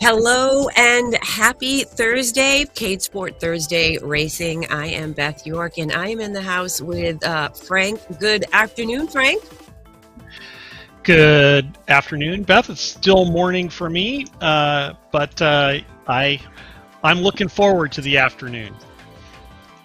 Hello and happy Thursday, Cade Sport Thursday Racing. I am Beth York and I am in the house with Frank. Good afternoon, Frank. Good afternoon, Beth. It's still morning for me, but I'm looking forward to the afternoon.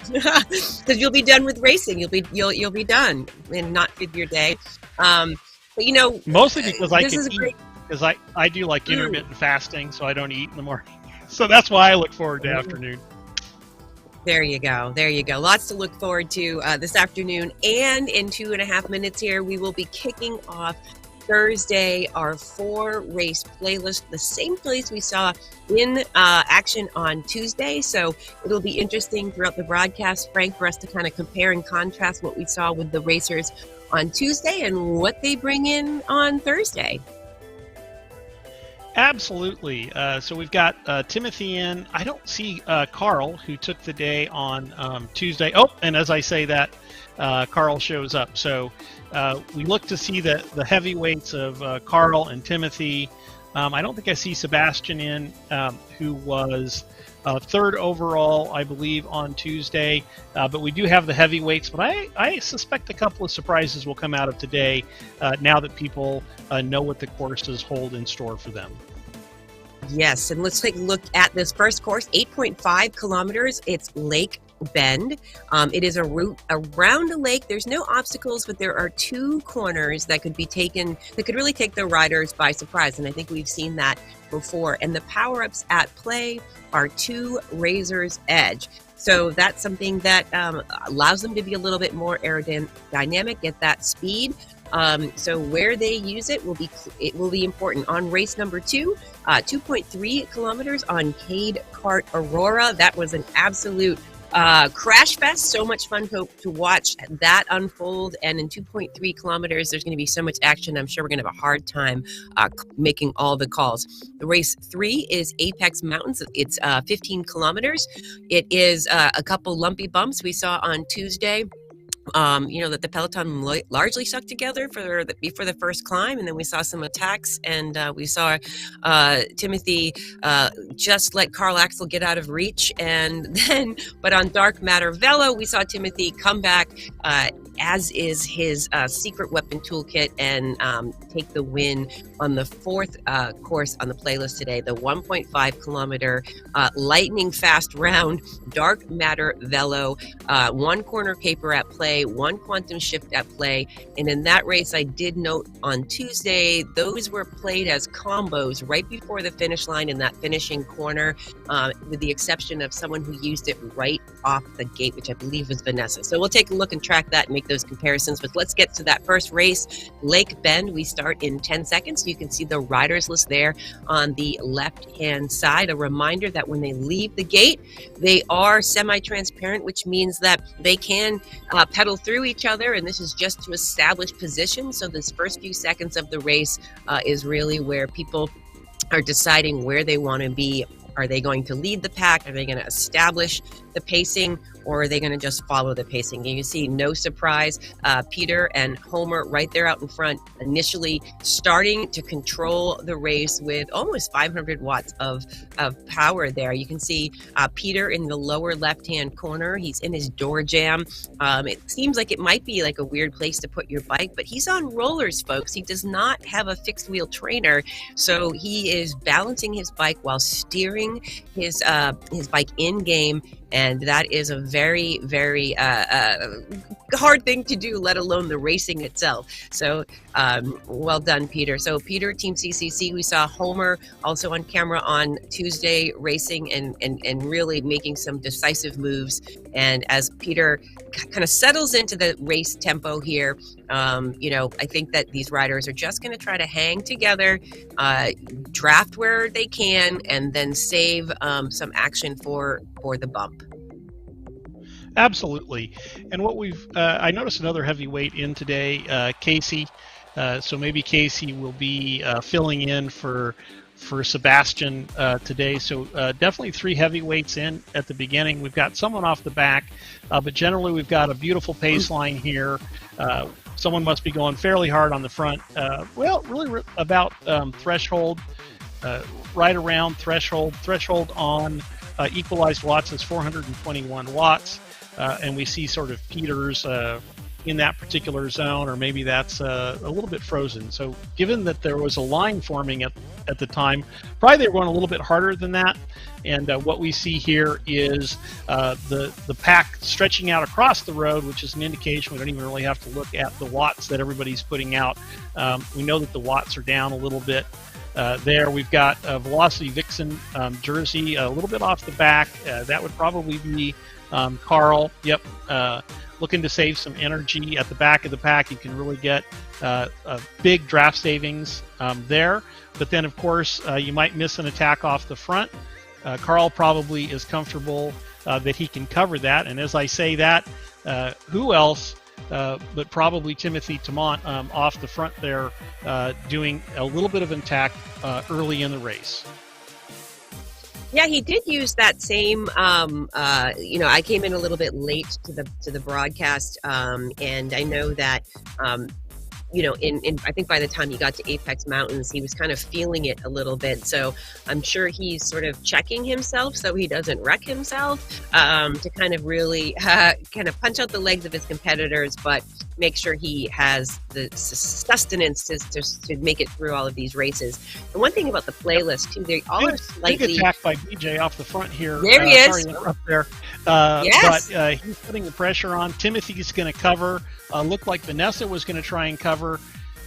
Because you'll be done with racing. You'll be done and not with your day. But you know, mostly because I can eat. Because I do like intermittent fasting, so I don't eat in the morning. So that's why I look forward to afternoon. There you go. Lots to look forward to this afternoon. And in 2.5 minutes here, we will be kicking off Thursday, our 4-race playlist, the same place we saw in action on Tuesday. So it'll be interesting throughout the broadcast, Frank, for us to kind of compare and contrast what we saw with the racers on Tuesday and what they bring in on Thursday. Absolutely. So we've got Timothy in. I don't see Carl, who took the day on Tuesday. Oh, and as I say that, Carl shows up. So we look to see the heavyweights of Carl and Timothy. I don't think I see Sebastian in, who was third overall, I believe, on Tuesday. But we do have the heavyweights. But I suspect a couple of surprises will come out of today now that people know what the courses hold in store for them. Yes, and let's take a look at this first course, 8.5 kilometers. It's Lake Bend. It is a route around a lake. There's no obstacles, but there are 2 corners that could be taken, that could really take the riders by surprise. And I think we've seen that before. And the power-ups at play are 2 Razor's Edge. So that's something that allows them to be a little bit more aerodynamic, get that speed. So where they use it will be important. On race number 2, 2.3 kilometers on Cade Kart Aurora. That was an absolute crash fest. So much fun to watch that unfold. And in 2.3 kilometers, there's going to be so much action. I'm sure we're going to have a hard time making all the calls. The race 3 is Apex Mountains. It's 15 kilometers. It is a couple lumpy bumps we saw on Tuesday. That the peloton largely stuck together for the first climb, and then we saw some attacks, and we saw Timothy just let Carl Axel get out of reach, but on Dark Matter Velo, we saw Timothy come back, as is his secret weapon toolkit, and take the win on the 4th course on the playlist today, the 1.5 kilometer lightning fast round Dark Matter Velo, 1 corner paper at play. play, one quantum shift at play. And in that race, I did note on Tuesday, those were played as combos right before the finish line in that finishing corner, with the exception of someone who used it right off the gate, which I believe was Vanessa. So we'll take a look and track that and make those comparisons. But let's get to that first race, Lake Bend. We start in 10 seconds. You can see the riders list there on the left-hand side. A reminder that when they leave the gate, they are semi-transparent, which means that they can pedal through each other, and this is just to establish position. So this first few seconds of the race is really where people are deciding where they want to be. Are they going to lead the pack? Are they going to establish the pacing, or are they going to just follow the pacing? And you see, no surprise, Peter and Homer right there out in front, initially starting to control the race with almost 500 watts of power there. You can see Peter in the lower left-hand corner. He's in his door jam. It seems like it might be like a weird place to put your bike, but he's on rollers, folks. He does not have a fixed wheel trainer, so he is balancing his bike while steering his bike in game. And that is a very, very hard thing to do, let alone the racing itself. So well done, Peter. So Peter, Team CCC, we saw Homer also on camera on Tuesday racing and really making some decisive moves. And as Peter kind of settles into the race tempo here, I think that these riders are just going to try to hang together, draft where they can, and then save some action for the bump. Absolutely. And what I noticed another heavyweight in today, Casey. So maybe Casey will be filling in for Sebastian today. So definitely 3 heavyweights in at the beginning. We've got someone off the back, but generally we've got a beautiful pace line here. Someone must be going fairly hard on the front. Really about threshold, right around threshold. Threshold on equalized watts is 421 watts. And we see sort of Peter's in that particular zone, or maybe that's a little bit frozen. So given that there was a line forming at the time, probably they were going a little bit harder than that. And what we see here is the pack stretching out across the road, which is an indication we don't even really have to look at the watts that everybody's putting out. We know that the watts are down a little bit. There we've got a Velocity Vixen jersey a little bit off the back. That would probably be Carl. Yep. Looking to save some energy at the back of the pack. You can really get a big draft savings there. But then, of course, you might miss an attack off the front. Carl probably is comfortable that he can cover that. And as I say that, who else but probably Timothy Tamont off the front there doing a little bit of an attack early in the race. Yeah, he did use that same. I came in a little bit late to the broadcast, and I know that. I think by the time he got to Apex Mountains, he was kind of feeling it a little bit. So I'm sure he's sort of checking himself so he doesn't wreck himself, to kind of really kind of punch out the legs of his competitors, but make sure he has the sustenance to make it through all of these races. And one thing about the playlist too, they all are slightly big attack by BJ off the front here. There he is. Sorry to interrupt there. Yes. But he's putting the pressure on. Timothy's going to cover. Looked like Vanessa was going to try and cover.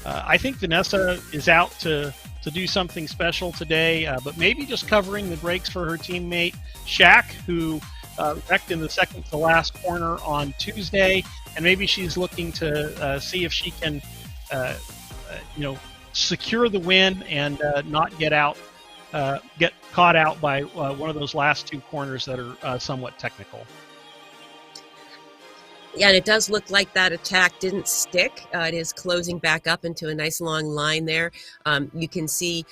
I think Vanessa is out to do something special today, but maybe just covering the brakes for her teammate Shaq, who wrecked in the second to last corner on Tuesday, and maybe she's looking to see if she can, secure the win and not get caught out by one of those last 2 corners that are somewhat technical. Yeah, and it does look like that attack didn't stick. It is closing back up into a nice long line there. You can see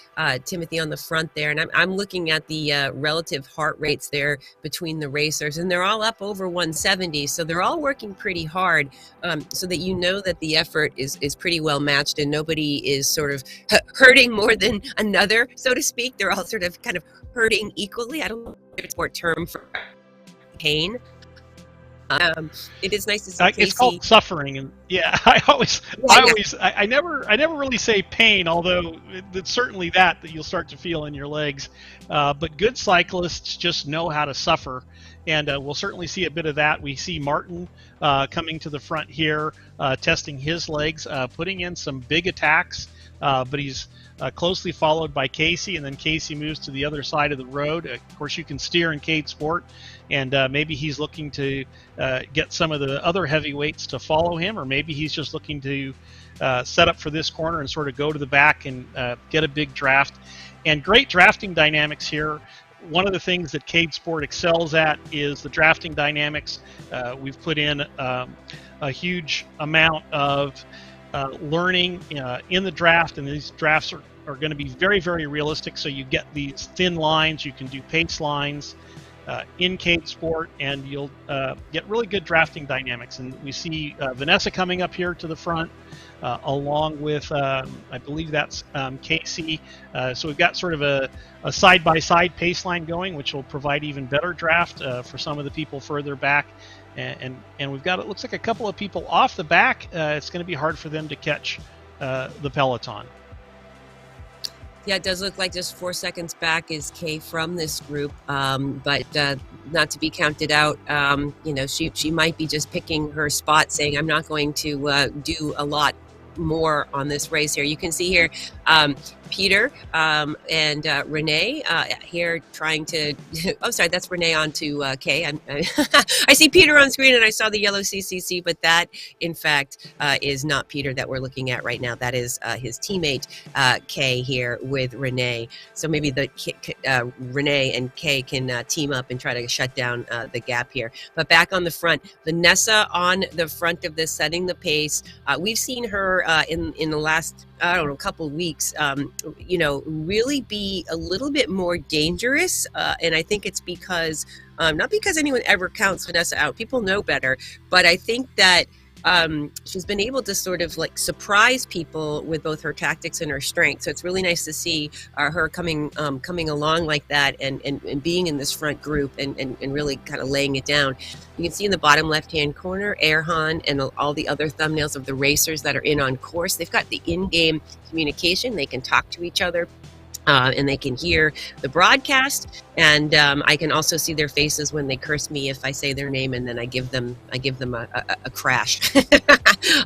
Timothy on the front there, and I'm looking at the relative heart rates there between the racers, and they're all up over 170, so they're all working pretty hard, so that you know that the effort is pretty well matched, and nobody is sort of hurting more than another, so to speak. They're all sort of kind of hurting equally. I don't know if it's a term for pain. It is nice to see Casey. It's called suffering, and Yeah, Yeah, I never really say pain, although it's certainly that you'll start to feel in your legs. But good cyclists just know how to suffer, and we'll certainly see a bit of that. We see Martin coming to the front here, testing his legs, putting in some big attacks, but he's closely followed by Casey, and then Casey moves to the other side of the road. Of course, you can steer in Cade Sport, and maybe he's looking to get some of the other heavyweights to follow him, or maybe he's just looking to set up for this corner and sort of go to the back and get a big draft. And great drafting dynamics here. One of the things that Cade Sport excels at is the drafting dynamics. We've put in a huge amount of learning in the draft, and these drafts are going to be very, very realistic. So you get these thin lines, you can do pace lines in Cade Sport, and you'll get really good drafting dynamics. And we see Vanessa coming up here to the front, along with, I believe that's Casey. So we've got sort of a side-by-side pace line going, which will provide even better draft for some of the people further back. And we've got, it looks like, a couple of people off the back. It's going to be hard for them to catch the peloton. Yeah, it does look like just 4 seconds back is Kay from this group, but not to be counted out. She might be just picking her spot, saying, I'm not going to do a lot more on this race here. You can see here Peter and Renee here trying to oh sorry, that's Renee on to Kay. I see Peter on screen, and I saw the yellow CCC, but that in fact is not Peter that we're looking at right now. That is his teammate Kay here with Renee. So maybe the Renee and Kay can team up and try to shut down the gap here. But back on the front, Vanessa on the front of this, setting the pace. We've seen her in the last, I don't know, couple of weeks, really be a little bit more dangerous. And I think it's because, not because anyone ever counts Vanessa out, people know better, but I think that she's been able to sort of like surprise people with both her tactics and her strength. So it's really nice to see her coming along like that and being in this front group and really kind of laying it down. You can see in the bottom left-hand corner, Erhan and all the other thumbnails of the racers that are in on course. They've got the in-game communication. They can talk to each other. And they can hear the broadcast, and I can also see their faces when they curse me if I say their name, and then I give them a crash.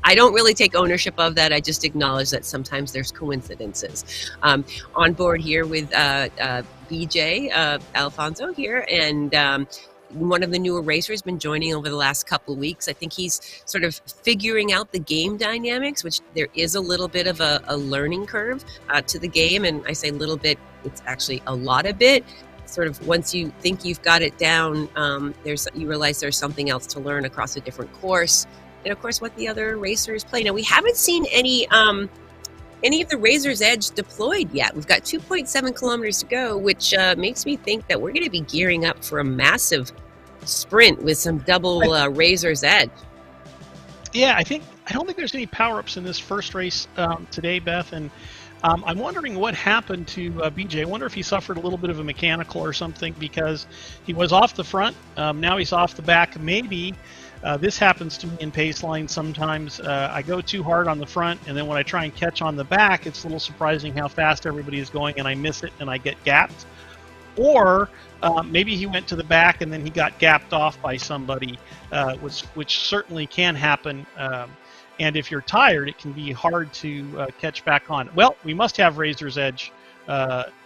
I don't really take ownership of that. I just acknowledge that sometimes there's coincidences. On board here with BJ Alfonso here, and one of the newer racers, been joining over the last couple of weeks. I think he's sort of figuring out the game dynamics, which there is a little bit of a learning curve to the game. And I say little bit, it's actually a lot of bit. Sort of once you think you've got it down, you realize there's something else to learn across a different course. And of course, what the other racers play. Now, we haven't seen any of the Razor's Edge deployed yet. We've got 2.7 kilometers to go, which makes me think that we're going to be gearing up for a massive sprint with some double Razor's Edge. Yeah, I don't think there's any power-ups in this first race today, Beth, and I'm wondering what happened to BJ. I wonder if he suffered a little bit of a mechanical or something, because he was off the front, now he's off the back. Maybe this happens to me in pace lines sometimes. I go too hard on the front, and then when I try and catch on the back, it's a little surprising how fast everybody is going, and I miss it and I get gapped. Or maybe he went to the back and then he got gapped off by somebody, which certainly can happen. And if you're tired, it can be hard to catch back on. Well, we must have Razor's Edge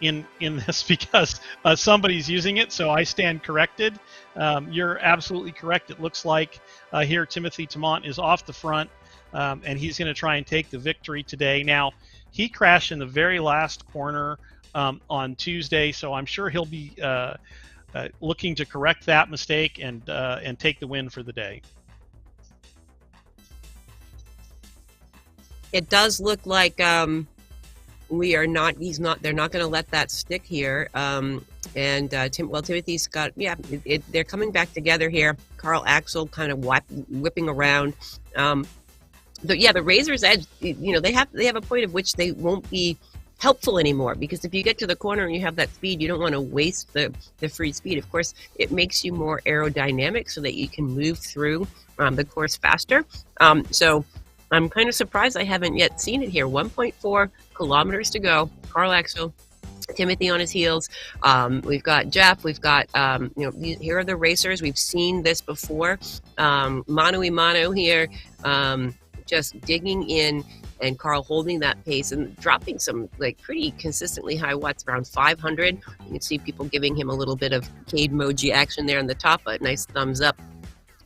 in this, because somebody's using it, so I stand corrected. You're absolutely correct. It looks like here Timothy Tamont is off the front, and he's going to try and take the victory today. Now, he crashed in the very last corner on Tuesday, so I'm sure he'll be looking to correct that mistake and take the win for the day. It does look like they're not going to let that stick here. Timothy's got, they're coming back together here. Carl Axel kind of whipping around. The Razor's Edge, they have a point of which they won't be helpful anymore, because if you get to the corner and you have that speed, you don't want to waste the free speed. Of course, it makes you more aerodynamic so that you can move through the course faster. So I'm kind of surprised I haven't yet seen it here. 1.4 kilometers to go. Carl Axel, Timothy on his heels. We've got Jeff. We've got, here are the racers. We've seen this before. Mano a mano here, just digging in, and Carl holding that pace and dropping some like pretty consistently high watts, around 500. You can see people giving him a little bit of Cade emoji action there on the top. A nice thumbs up.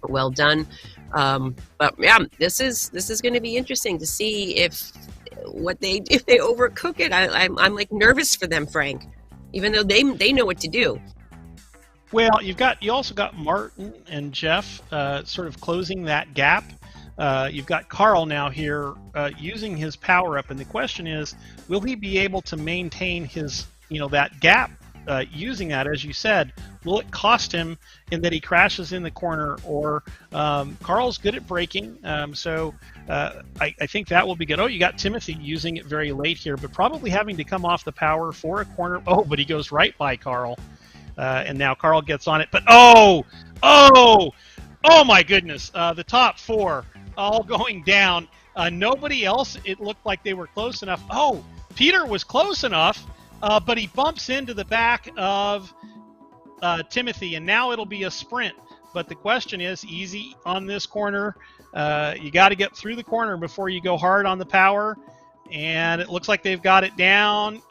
Well done. But yeah, this is going to be interesting to see if they overcook it. I'm like nervous for them, Frank, even though they know what to do. Well, you also got Martin and Jeff sort of closing that gap. You've got Carl now here using his power up, and the question is, will he be able to maintain his that gap using that? As you said, will it cost him in that he crashes in the corner? Or Carl's good at braking, so I think that will be good. Oh, you got Timothy using it very late here, but probably having to come off the power for a corner. Oh, but he goes right by Carl, and now Carl gets on it. But oh my goodness, the top four all going down. Nobody else, it looked like they were close enough. Oh, Peter was close enough, but he bumps into the back of Timothy, and now it'll be a sprint. But the question is, easy on this corner. You got to get through the corner before you go hard on the power, and it looks like they've got it down.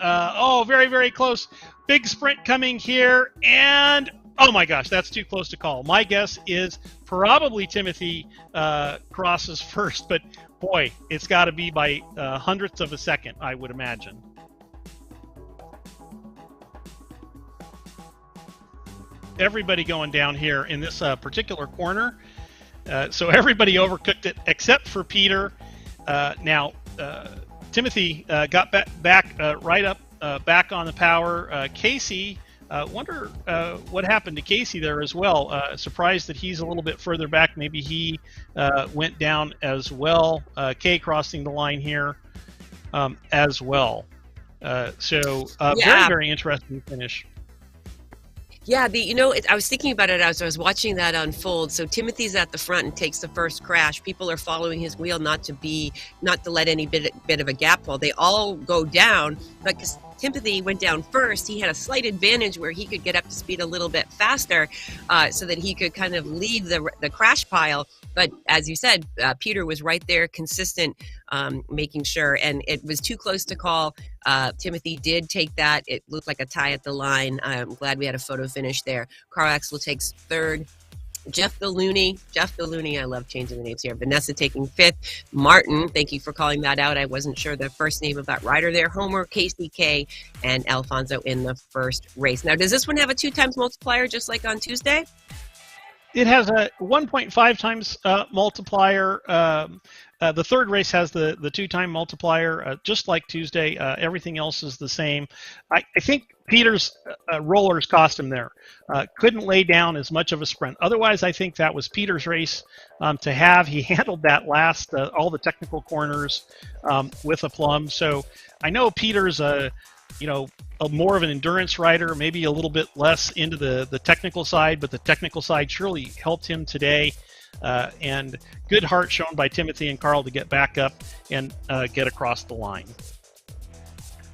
Very, very close. Big sprint coming here, and oh my gosh, that's too close to call. My guess is probably Timothy crosses first, but boy, it's got to be by hundredths of a second, I would imagine. Everybody going down here in this particular corner. So everybody overcooked it except for Peter. Now, Timothy got back right up, back on the power. Casey, wonder what happened to Casey there as well. Surprised that he's a little bit further back. Maybe he went down as well. Kay crossing the line here as well. Very, very interesting finish. Yeah, I was thinking about it as I was watching that unfold. So Timothy's at the front and takes the first crash. People are following his wheel not to let any bit of a gap fall. They all go down, but because Timothy went down first, he had a slight advantage where he could get up to speed a little bit faster, so that he could kind of leave the crash pile. But as you said, Peter was right there, consistent, making sure, and it was too close to call. Timothy did take that. It looked like a tie at the line. I'm glad we had a photo finish there. Carl Axel takes third. Jeff the Looney, I love changing the names here. Vanessa taking fifth. Martin, thank you for calling that out. I wasn't sure the first name of that rider there. Homer, KCK, and Alfonso in the first race. Now, does this one have a 2 times multiplier just like on Tuesday? It has a 1.5 times multiplier. The third race has the 2-time multiplier, just like Tuesday. Everything else is the same. I think Peter's rollers cost him there. Couldn't lay down as much of a sprint. Otherwise, I think that was Peter's race to have. He handled that last, all the technical corners with aplomb. So I know Peter's more of an endurance rider, maybe a little bit less into the technical side, but the technical side surely helped him today. And good heart shown by Timothy and Carl to get back up and get across the line.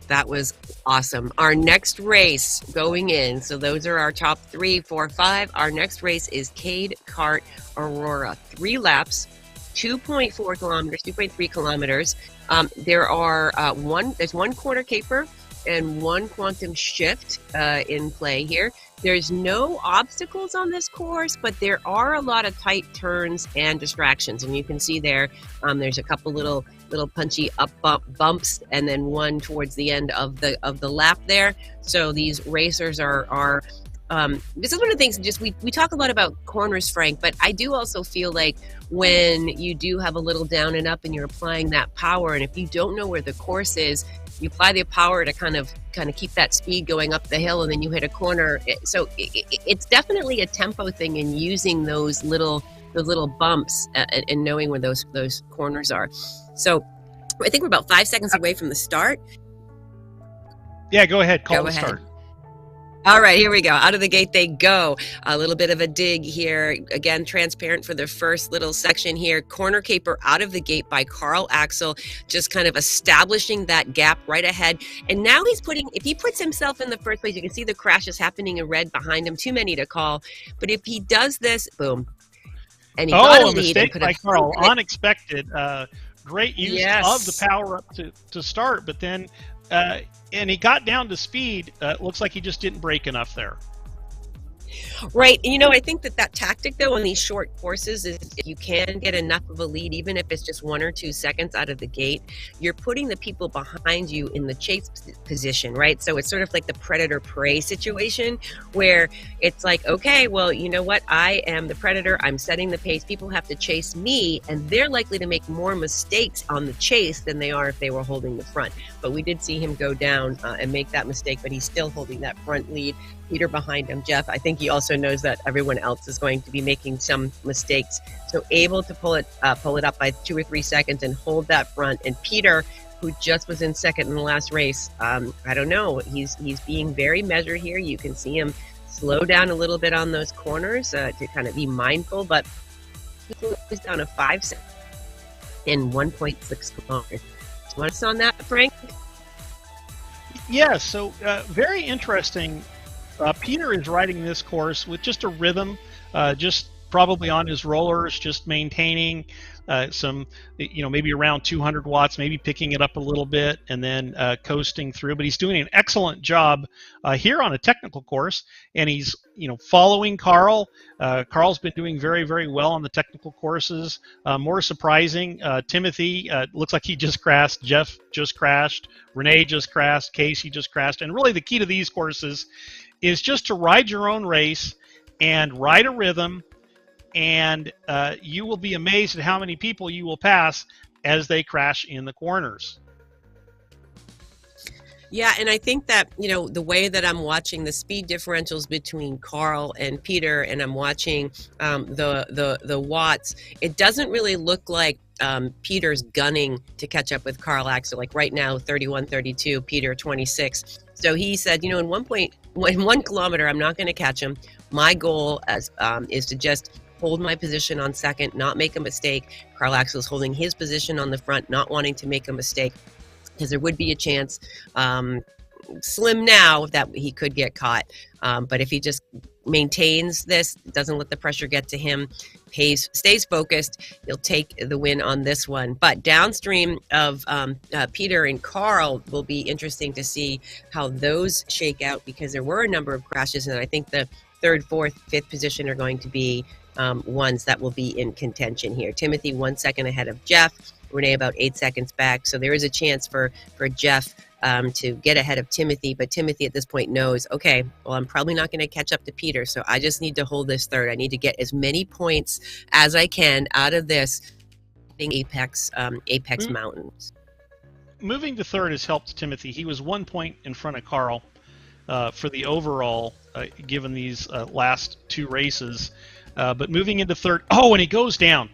That was awesome. Our next race going in, so those are our top 3, 4, 5. Our next race is Cade Kart Aurora. 3 laps, 2.4 kilometers, 2.3 kilometers. There's one quarter caper and 1 quantum shift in play here. There's no obstacles on this course, but there are a lot of tight turns and distractions. And you can see there's a couple little punchy up bumps, and then one towards the end of the lap there. So these racers are this is one of the things, we talk a lot about corners, Frank, but I do also feel like when you do have a little down and up and you're applying that power, and if you don't know where the course is, you apply the power to kind of keep that speed going up the hill, and then you hit a corner. So it's definitely a tempo thing in using those little bumps and knowing where those corners are. So I think we're about 5 seconds away from the start. Yeah, go ahead. Call the start. All right, here we go. Out of the gate they go. A little bit of a dig here. Again, transparent for the first little section here. Corner caper out of the gate by Carl Axel, just kind of establishing that gap right ahead. And now he's putting, if he puts himself in the first place, you can see the crashes happening in red behind him. Too many to call. But if he does this, boom. And he got a lead. Mistake by Carl. Unexpected. Great use of the power up to start, but then and he got down to speed. Looks like he just didn't brake enough there. Right. I think that tactic, though, on these short courses is if you can get enough of a lead, even if it's just 1 or 2 seconds out of the gate, you're putting the people behind you in the chase position, right? So it's sort of like the predator-prey situation where it's like, okay, well, you know what? I am the predator. I'm setting the pace. People have to chase me, and they're likely to make more mistakes on the chase than they are if they were holding the front. But we did see him go down and make that mistake, but he's still holding that front lead. Peter behind him. Jeff, I think he also knows that everyone else is going to be making some mistakes. So able to pull it up by 2 or 3 seconds and hold that front. And Peter, who just was in second in the last race, I don't know. He's being very measured here. You can see him slow down a little bit on those corners to kind of be mindful, but he's down to 5 seconds in 1.6 kilometers. Want us on that, Frank? Yeah, so very interesting. Peter is riding this course with just a rhythm, just probably on his rollers, just maintaining some, maybe around 200 watts, maybe picking it up a little bit and then coasting through. But he's doing an excellent job here on a technical course, and he's, following Carl. Carl's been doing very, very well on the technical courses. More surprising, Timothy looks like he just crashed. Jeff just crashed. Renee just crashed. Casey just crashed. And really the key to these courses is just to ride your own race and ride a rhythm, and you will be amazed at how many people you will pass as they crash in the corners. Yeah, and I think that, the way that I'm watching the speed differentials between Carl and Peter, and I'm watching the watts, it doesn't really look like Peter's gunning to catch up with Carl Axel. Like right now, 31-32, Peter 26. So he said, in 1 kilometer, I'm not going to catch him. My goal is to just hold my position on second, not make a mistake. Carl Axel is holding his position on the front, not wanting to make a mistake, because there would be a chance, slim now, that he could get caught. But if he just maintains this, doesn't let the pressure get to him, stays focused, he'll take the win on this one. But downstream of Peter and Carl will be interesting to see how those shake out, because there were a number of crashes, and I think the 3rd, 4th, 5th position are going to be ones that will be in contention here. Timothy 1 second ahead of Jeff. Renee about 8 seconds back. So there is a chance for Jeff to get ahead of Timothy. But Timothy at this point knows, okay, well, I'm probably not going to catch up to Peter. So I just need to hold this third. I need to get as many points as I can out of this Apex Mountains. Moving to third has helped Timothy. He was 1 point in front of Carl for the overall, given these last 2 races. But moving into third, and he goes down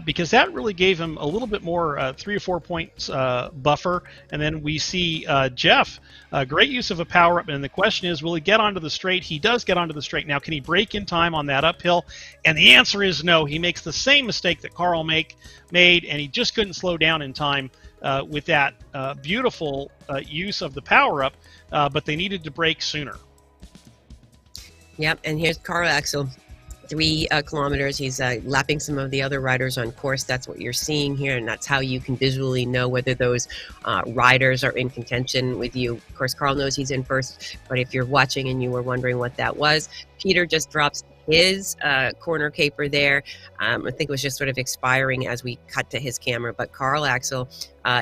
because that really gave him a little bit more 3 or 4 points buffer. And then we see Jeff, great use of a power up. And the question is, will he get onto the straight? He does get onto the straight. Now, can he break in time on that uphill? And the answer is no. He makes the same mistake that Carl made, and he just couldn't slow down in time with that beautiful use of the power up. But they needed to break sooner. Yep, and here's Carl Axel. 3 kilometers. He's lapping some of the other riders on course. That's what you're seeing here, and that's how you can visually know whether those riders are in contention with you. Of course, Carl knows he's in first, but if you're watching and you were wondering what that was, Peter just drops his corner caper there. I think it was just sort of expiring as we cut to his camera, but Carl Axel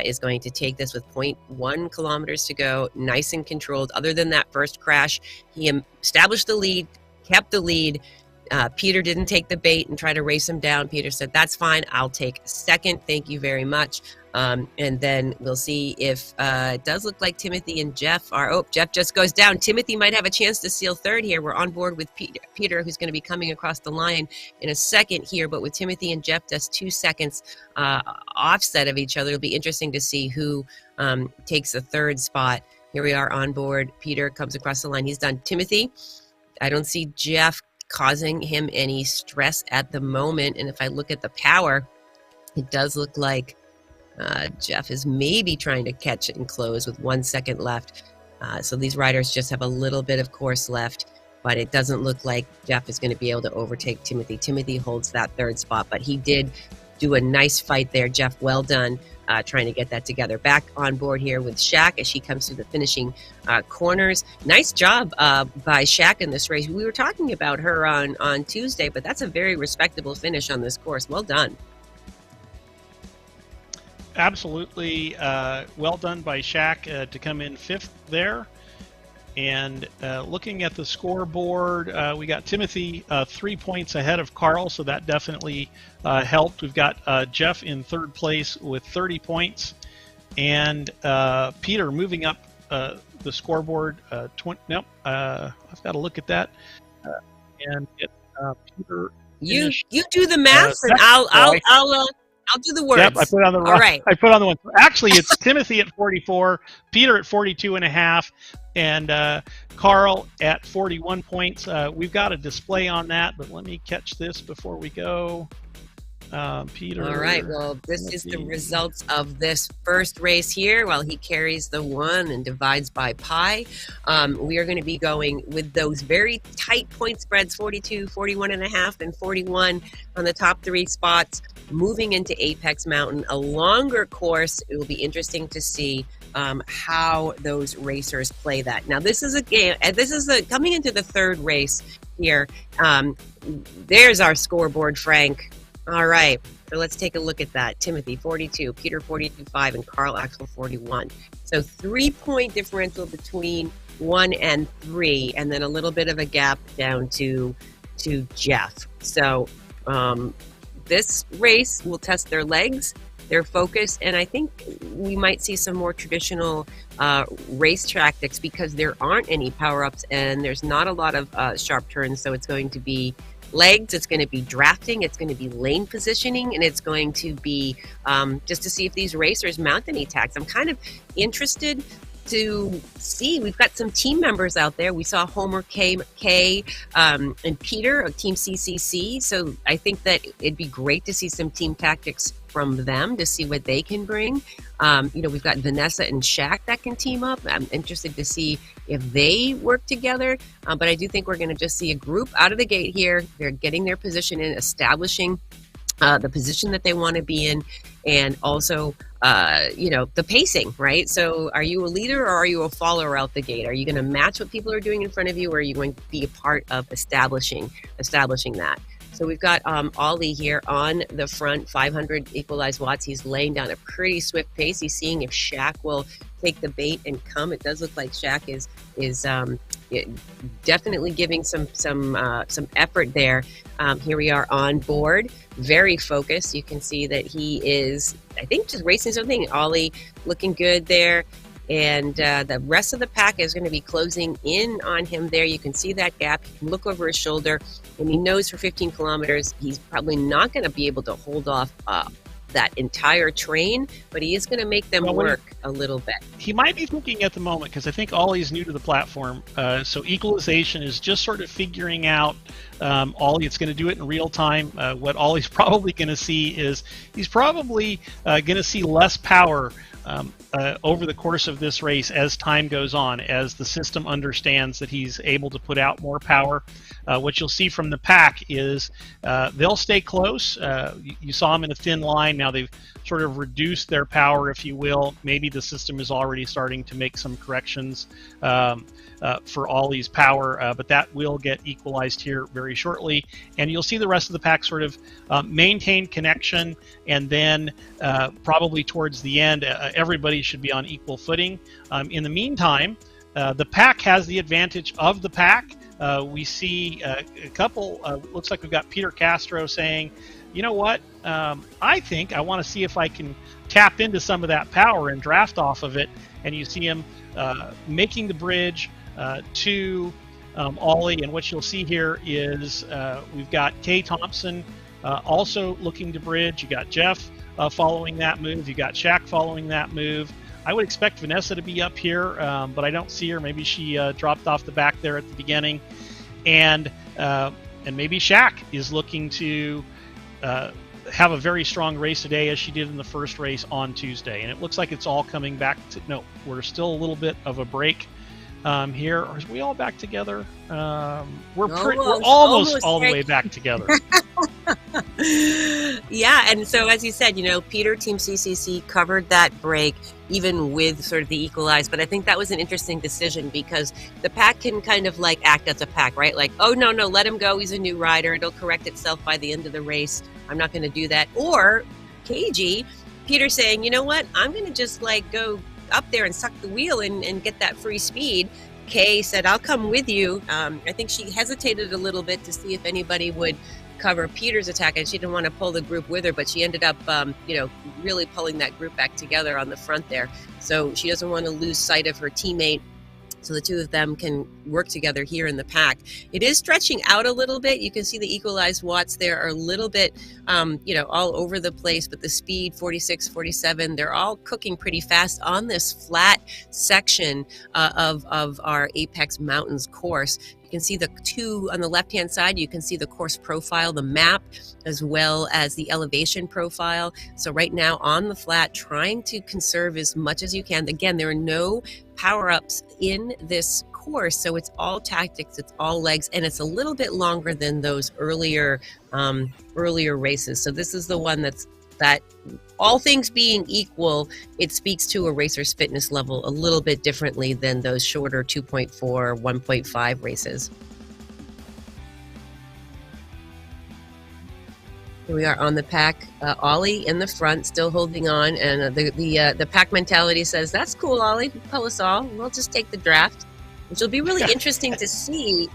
is going to take this with 0.1 kilometers to go, nice and controlled. Other than that first crash, he established the lead, kept the lead. Peter didn't take the bait and try to race him down. Peter said, that's fine. I'll take second. Thank you very much. And then we'll see if it does look like Timothy and Jeff are, Jeff just goes down. Timothy might have a chance to seal third here. We're on board with Peter, who's going to be coming across the line in a second here. But with Timothy and Jeff just 2 seconds offset of each other, it'll be interesting to see who takes the third spot. Here we are on board. Peter comes across the line. He's done. Timothy, I don't see Jeff causing him any stress at the moment. And if I look at the power, it does look like Jeff is maybe trying to catch it and close with 1 second left. So these riders just have a little bit of course left, but it doesn't look like Jeff is going to be able to overtake Timothy. Timothy holds that third spot, but he did do a nice fight there. Jeff, well done, trying to get that together. Back on board here with Shaq as she comes through the finishing corners. Nice job by Shaq in this race. We were talking about her on Tuesday, but that's a very respectable finish on this course. Well done. Absolutely, well done by Shaq to come in 5th there. And looking at the scoreboard, we got Timothy 3 points ahead of Carl, so that definitely helped. We've got Jeff in 3rd place with 30 points, and Peter moving up the scoreboard. I've got to look at that and get Peter. You do the math, and I'll do the words. Yep, I put on the All right. I put on the one. Actually, it's Timothy at 44, Peter at 42.5, and Carl at 41 points. We've got a display on that, but let me catch this before we go. Peter. All right. Well, this is the results of this first race here. While he carries the 1 and divides by pi, we are going to be going with those very tight point spreads: 42, 41.5, and 41 on the top 3 spots. Moving into Apex Mountain, a longer course. It will be interesting to see how those racers play that. Now, this is a game, and this is coming into the 3rd race here. There's our scoreboard, Frank. All right, so let's take a look at that. Timothy 42, Peter 42.5, and Carl Axel 41. So 3-point differential between 1 and 3, and then a little bit of a gap down to Jeff. So this race will test their legs, their focus, and I think we might see some more traditional race tactics because there aren't any power-ups and there's not a lot of sharp turns, so it's going to be legs, it's going to be drafting, it's going to be lane positioning, and it's going to be just to see if these racers mount any attacks. I'm kind of interested to see. We've got some team members out there. We saw Homer K and Peter of Team CCC, so I think that it'd be great to see some team tactics from them to see what they can bring. We've got Vanessa and Shaq that can team up. I'm interested to see if they work together, but I do think we're going to just see a group out of the gate here. They're getting their position in, establishing the position that they want to be in, and also the pacing, right? So are you a leader or are you a follower out the gate? Are you going to match what people are doing in front of you, or are you going to be a part of establishing that? So we've got Ollie here on the front, 500 equalized watts. He's laying down a pretty swift pace. He's seeing if Shaq will take the bait and come. It does look like Shaq is definitely giving some effort there. Here we are on board, very focused. You can see that he is, I think, just racing something. Ollie looking good there. And the rest of the pack is going to be closing in on him there. You can see that gap. You can look over his shoulder, and he knows for 15 kilometers he's probably not going to be able to hold off that entire train, but he is going to make them work a little bit. He might be thinking at the moment, because I think Ollie's new to the platform, so equalization is just sort of figuring out. Ollie, it's going to do it in real time. What Ollie's probably going to see is he's probably going to see less power over the course of this race as time goes on, as the system understands that he's able to put out more power. What you'll see from the pack is they'll stay close. You saw them in a thin line. Now they've sort of reduced their power, if you will. Maybe the system is already starting to make some corrections for Ollie's power, but that will get equalized here very shortly. And you'll see the rest of the pack sort of maintain connection, and then probably towards the end, everybody should be on equal footing. In the meantime, the pack has the advantage of the pack. We see a couple, looks like we've got Peter Castro saying, you know what, I think I want to see if I can tap into some of that power and draft off of it. And you see him making the bridge to Ollie. And what you'll see here is we've got Kay Thompson also looking to bridge. You got Jeff following that move. You got Shaq following that move. I would expect Vanessa to be up here, but I don't see her. Maybe she dropped off the back there at the beginning, and maybe Shaq is looking to have a very strong race today, as she did in the first race on Tuesday. And it looks like it's all coming back to, no, we're still a little bit of a break here. Are we all back together? We're almost all the way back together. Yeah, and so as you said, Peter, Team CCC covered that break even with sort of the equalize, but I think that was an interesting decision because the pack can kind of like act as a pack, right? Like, oh, no, let him go. He's a new rider. It'll correct itself by the end of the race. I'm not going to do that. Or KG, Peter saying, you know what? I'm going to just like go up there and suck the wheel and get that free speed. Kay said, I'll come with you. I think she hesitated a little bit to see if anybody would cover Peter's attack, and she didn't want to pull the group with her, but she ended up, really pulling that group back together on the front there. So she doesn't want to lose sight of her teammate, so the two of them can work together here in the pack. It is stretching out a little bit. You can see the equalized watts there are a little bit, all over the place, but the speed, 46, 47, they're all cooking pretty fast on this flat section of our Apex Mountains course. You can see the two on the left-hand side. You can see the course profile, the map, as well as the elevation profile. So right now on the flat, trying to conserve as much as you can. Again, there are no power-ups in this course, so it's all tactics, it's all legs, and it's a little bit longer than those earlier races. So this is the one that all things being equal, it speaks to a racer's fitness level a little bit differently than those shorter 2.4, 1.5 races. Here we are on the pack. Ollie in the front, still holding on, and the pack mentality says, "That's cool, Ollie. Pull us all. We'll just take the draft," which will be really interesting to see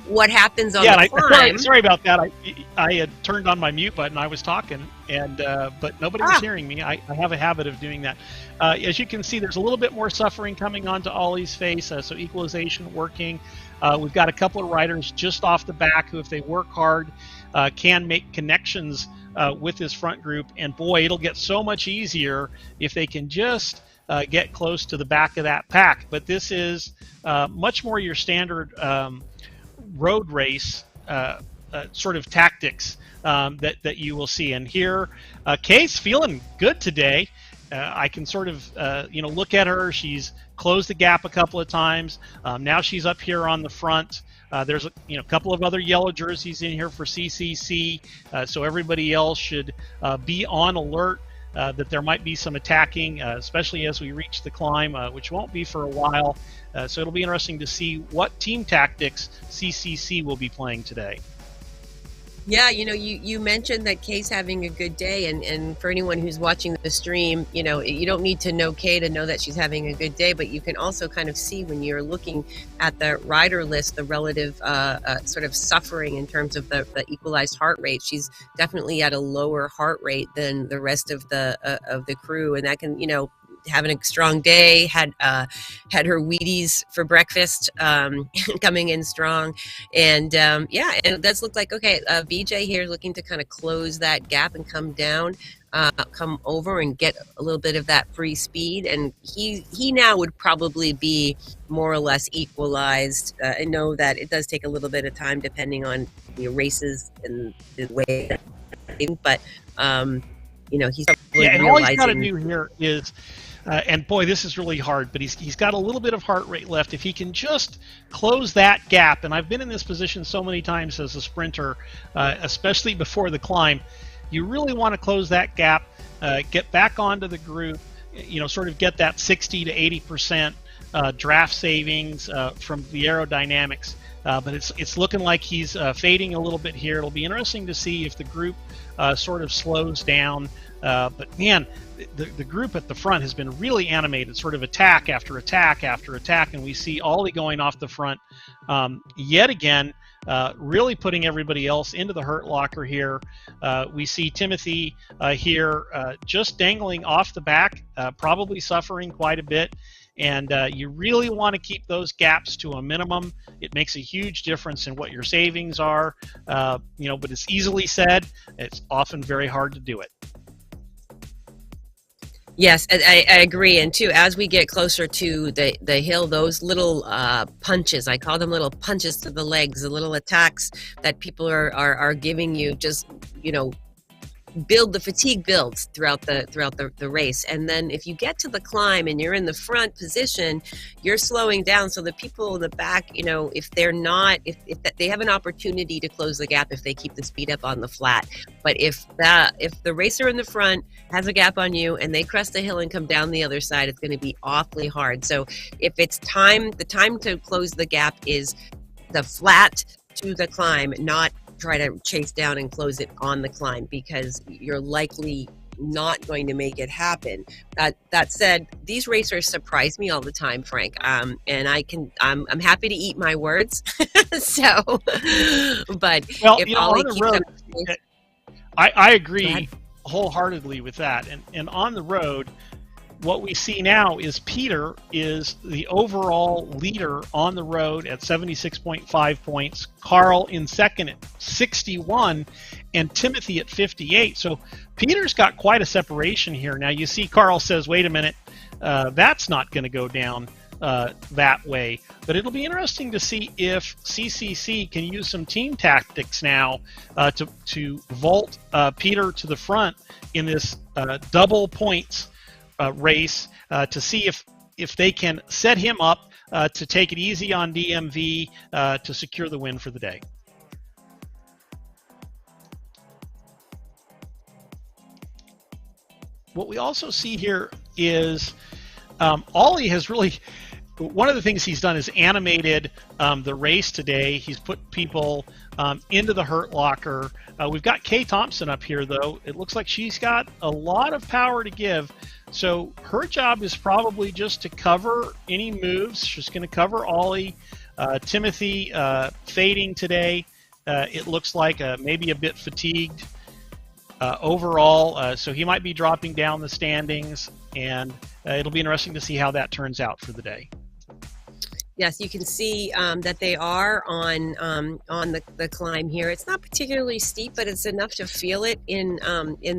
what happens on the climb. Sorry about that. I had turned on my mute button. I was talking, and but nobody was hearing me. I have a habit of doing that. As you can see, there's a little bit more suffering coming onto Ollie's face, so equalization working. We've got a couple of riders just off the back who, if they work hard, can make connections with this front group. And boy, it'll get so much easier if they can just get close to the back of that pack. But this is much more your standard road race sort of tactics that you will see. And here, Kay's feeling good today. I can sort of look at her. She's closed the gap a couple of times. Now she's up here on the front. There's a couple of other yellow jerseys in here for CCC, so everybody else should be on alert that there might be some attacking, especially as we reach the climb, which won't be for a while. So it'll be interesting to see what team tactics CCC will be playing today. Yeah, you mentioned that Kay's having a good day, and for anyone who's watching the stream, you don't need to know Kay to know that she's having a good day, but you can also kind of see when you're looking at the rider list, the relative sort of suffering in terms of the equalized heart rate. She's definitely at a lower heart rate than the rest of the crew, and that can, having a strong day, had her Wheaties for breakfast, coming in strong, and and it does look like, okay, VJ here is looking to kind of close that gap and come down, come over and get a little bit of that free speed, and he now would probably be more or less equalized. I know that it does take a little bit of time depending on the races and the way, but he's probably and all he's got to do here is and boy, this is really hard, but he's got a little bit of heart rate left. If he can just close that gap, and I've been in this position so many times as a sprinter, especially before the climb, you really want to close that gap, get back onto the group, sort of get that 60 to 80% draft savings from the aerodynamics. But it's looking like he's fading a little bit here. It'll be interesting to see if the group sort of slows down. But man, the group at the front has been really animated, sort of attack after attack after attack, and we see Ollie going off the front yet again, really putting everybody else into the hurt locker here. We see Timothy here just dangling off the back, probably suffering quite a bit. And you really want to keep those gaps to a minimum. It makes a huge difference in what your savings are, but it's easily said. It's often very hard to do it. Yes, I agree. And too, as we get closer to the hill, those little punches, I call them little punches to the legs, the little attacks that people are giving you, just you know the fatigue builds throughout the race. And then if you get to the climb and you're in the front position, you're slowing down, so the people in the back, if they're not, if they have an opportunity to close the gap if they keep the speed up on the flat. But if the racer in the front has a gap on you and they crest the hill and come down the other side, it's going to be awfully hard. So if it's the time to close the gap is the flat to the climb, not try to chase down and close it on the climb, because you're likely not going to make it happen. That said, these racers surprise me all the time, Frank. And I'm happy to eat my words. So, but Well, if on Ollie the keeps road, up, I go agree ahead. wholeheartedly with that. And on the road, what we see now is Peter is the overall leader on the road at 76.5 points, Carl in second at 61, and Timothy at 58. So Peter's got quite a separation here. Now you see Carl says, wait a minute, that's not going to go down that way. But it'll be interesting to see if CCC can use some team tactics now to vault Peter to the front in this double points race, to see if they can set him up to take it easy on DMV to secure the win for the day. What we also see here is Ollie has really, one of the things he's done is animated the race today. He's put people into the hurt locker. We've got Kay Thompson up here, though. It looks like she's got a lot of power to give. So her job is probably just to cover any moves. She's going to cover Ollie. Timothy fading today. It looks like maybe a bit fatigued overall. So he might be dropping down the standings, and it'll be interesting to see how that turns out for the day. Yes, you can see that they are on the climb here. It's not particularly steep, but it's enough to feel it in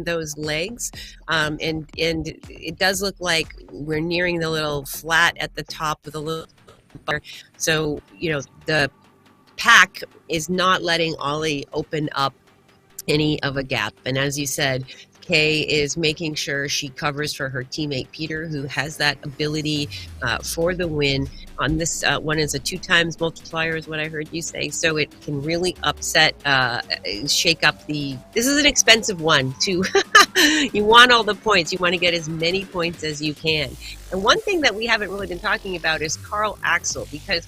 those legs, and it does look like we're nearing the little flat at the top with a little bar. So the pack is not letting Ollie open up any of a gap, and as you said, Kay is making sure she covers for her teammate Peter, who has that ability for the win. On this one is a 2 times multiplier, is what I heard you say. So it can really upset, shake up the. This is an expensive one too. You want all the points. You want to get as many points as you can. And one thing that we haven't really been talking about is Carl Axel, because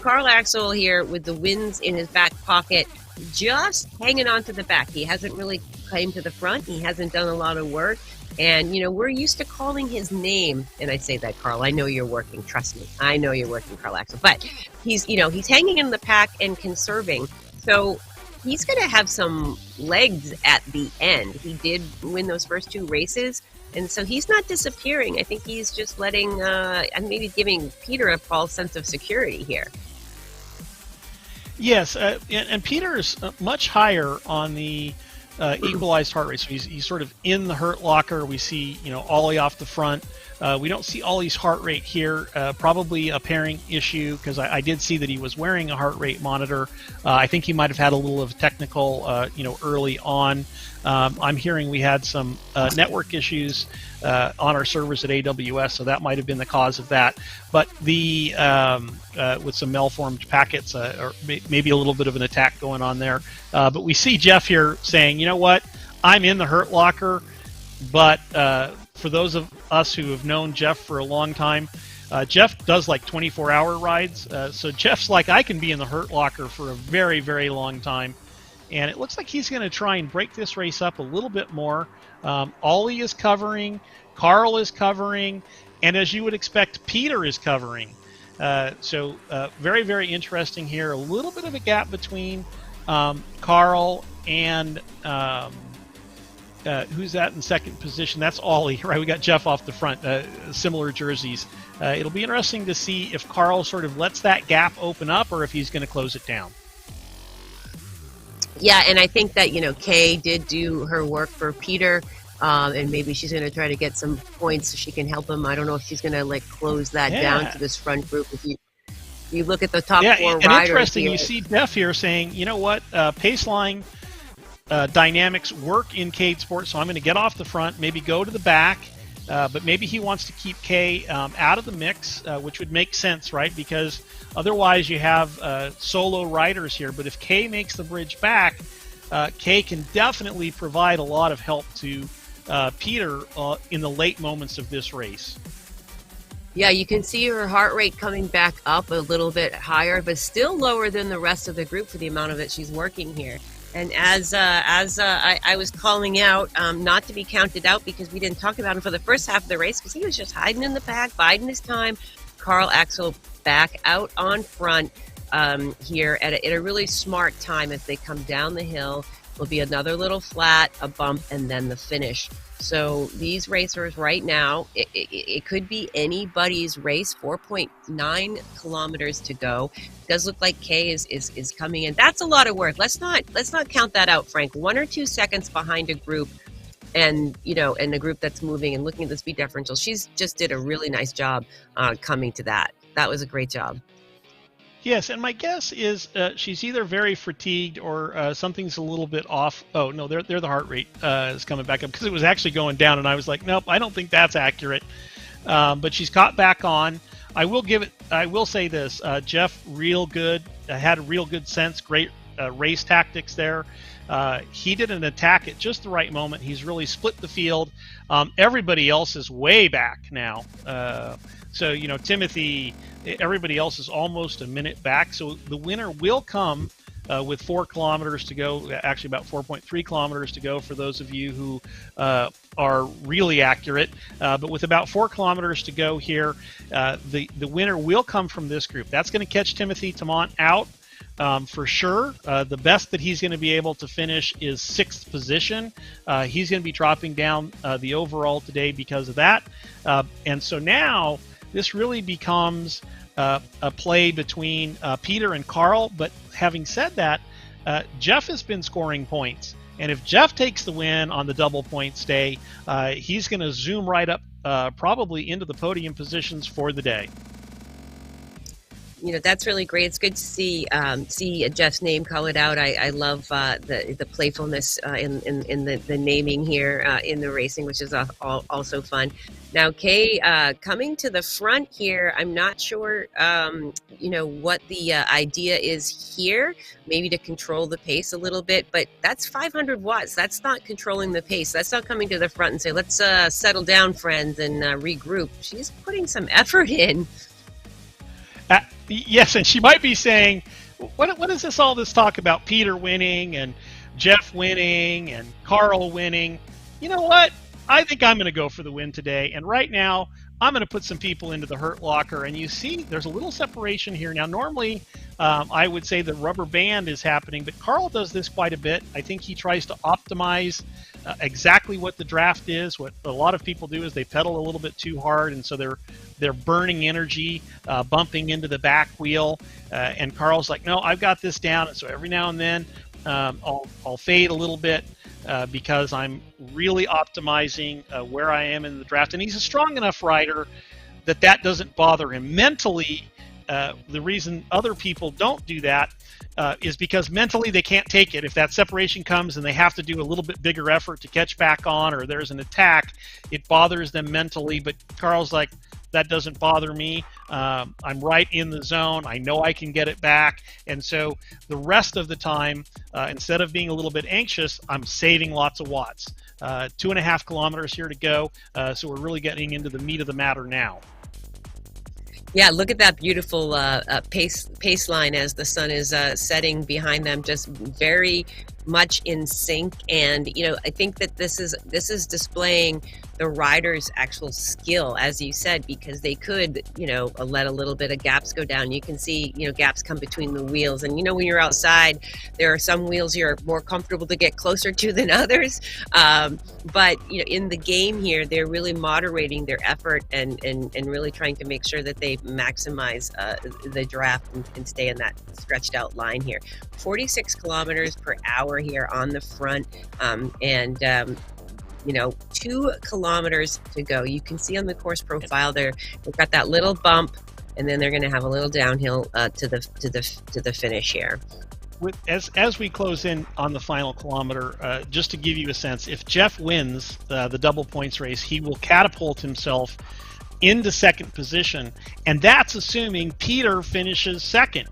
Carl Axel here with the wins in his back pocket, just hanging on to the back. He hasn't really came to the front. He hasn't done a lot of work. And, we're used to calling his name. And I say that, Carl, I know you're working. Trust me. I know you're working, Carl Axel. But he's hanging in the pack and conserving. So he's going to have some legs at the end. He did win those first 2 races. And so he's not disappearing. I think he's just letting, and maybe giving Peter a false sense of security here. Yes, and Peter is much higher on the equalized heart rate. So he's sort of in the hurt locker. We see, Ollie off the front. We don't see Ollie's heart rate here. Probably a pairing issue, because I did see that he was wearing a heart rate monitor. I think he might have had a little of technical, early on. I'm hearing we had some network issues on our servers at AWS, so that might have been the cause of that. But the with some malformed packets, or maybe a little bit of an attack going on there. But we see Jeff here saying, you know what, I'm in the hurt locker. But for those of us who have known Jeff for a long time, Jeff does like 24-hour rides. So Jeff's like, I can be in the hurt locker for a very, very long time. And it looks like he's going to try and break this race up a little bit more. Ollie is covering, Carl is covering, and as you would expect, Peter is covering. So very, very interesting here. A little bit of a gap between Carl and who's that in second position? That's Ollie, right? We got Jeff off the front, similar jerseys. It'll be interesting to see if Carl sort of lets that gap open up or if he's going to close it down. Yeah, and I think that, Kay did do her work for Peter. and maybe she's going to try to get some points so she can help him. I don't know if she's going to like close that down to this front group. If you look at the top four and riders interesting, here, you see Jeff here saying, you know what, pace line dynamics work in K Esports, so I'm going to get off the front, maybe go to the back, but maybe he wants to keep Kay out of the mix, which would make sense, right? Because otherwise you have solo riders here. But if Kay makes the bridge back, Kay can definitely provide a lot of help to Peter in the late moments of this race. Yeah, you can see her heart rate coming back up a little bit higher, but still lower than the rest of the group for the amount of it she's working here. And as I was calling out, not to be counted out because we didn't talk about him for the first half of the race because he was just hiding in the back, biding his time. Carl Axel back out on front here at a really smart time as they come down the hill. There'll be another little flat, a bump, and then the finish. So these racers right now, it could be anybody's race. 4.9 kilometers to go. It does look like Kay is coming in. That's a lot of work. Let's not count that out, Frank. 1 or 2 seconds behind a group, and a group that's moving and looking at the speed differential. She's just did a really nice job coming to that. That was a great job. Yes, and my guess is she's either very fatigued or something's a little bit off. Oh, no, the heart rate is coming back up because it was actually going down, and I was like, nope, I don't think that's accurate. But she's caught back on. I will say this, Jeff, real good, had a real good sense, great race tactics there. He did an attack at just the right moment. He's really split the field. Everybody else is way back now. So, Timothy, everybody else is almost a minute back. So the winner will come with 4 kilometers to go, actually about 4.3 kilometers to go for those of you who are really accurate. But with about 4 kilometers to go here, the winner will come from this group. That's going to catch Timothy Tamont out. For sure. The best that he's going to be able to finish is 6th position. He's going to be dropping down the overall today because of that. And so now this really becomes a play between Peter and Carl. But having said that, Jeff has been scoring points. And if Jeff takes the win on the double points day, he's going to zoom right up probably into the podium positions for the day. That's really great. It's good to see Jeff's name call it out. I love the playfulness in the naming here in the racing, which is also fun. Now, Kay, coming to the front here, I'm not sure, what the idea is here, maybe to control the pace a little bit, but that's 500 watts. That's not controlling the pace. That's not coming to the front and say, let's settle down, friends, and regroup. She's putting some effort in. Yes, and she might be saying, what is all this talk about Peter winning and Jeff winning and Carl winning? You know what? I think I'm going to go for the win today. And right now, I'm going to put some people into the hurt locker. And you see, there's a little separation here. Now, normally, I would say the rubber band is happening, but Carl does this quite a bit. I think he tries to optimize exactly what the draft is. What a lot of people do is they pedal a little bit too hard, and so they're burning energy, bumping into the back wheel. And Carl's like, no, I've got this down. And so every now and then, I'll fade a little bit because I'm really optimizing where I am in the draft. And he's a strong enough rider that doesn't bother him. Mentally, the reason other people don't do that is because mentally they can't take it. If that separation comes and they have to do a little bit bigger effort to catch back on, or there's an attack, it bothers them mentally. But Carl's like, that doesn't bother me. I'm right in the zone. I know I can get it back. And so the rest of the time, instead of being a little bit anxious, I'm saving lots of watts. 2.5 kilometers here to go. So we're really getting into the meat of the matter now. Yeah, look at that beautiful pace line as the sun is setting behind them, just very much in sync. And I think that this is displaying the rider's actual skill, as you said, because they could let a little bit of gaps go down. You can see gaps come between the wheels, and when you're outside, there are some wheels you're more comfortable to get closer to than others. But in the game here, they're really moderating their effort and really trying to make sure that they maximize the draft and stay in that stretched out line here. 46 kilometers per hour here on the front, and 2 kilometers to go. You can see on the course profile there, they've got that little bump, and then they're going to have a little downhill to the finish here. As we close in on the final kilometer, just to give you a sense, if Jeff wins the double points race, he will catapult himself into second position, and that's assuming Peter finishes second.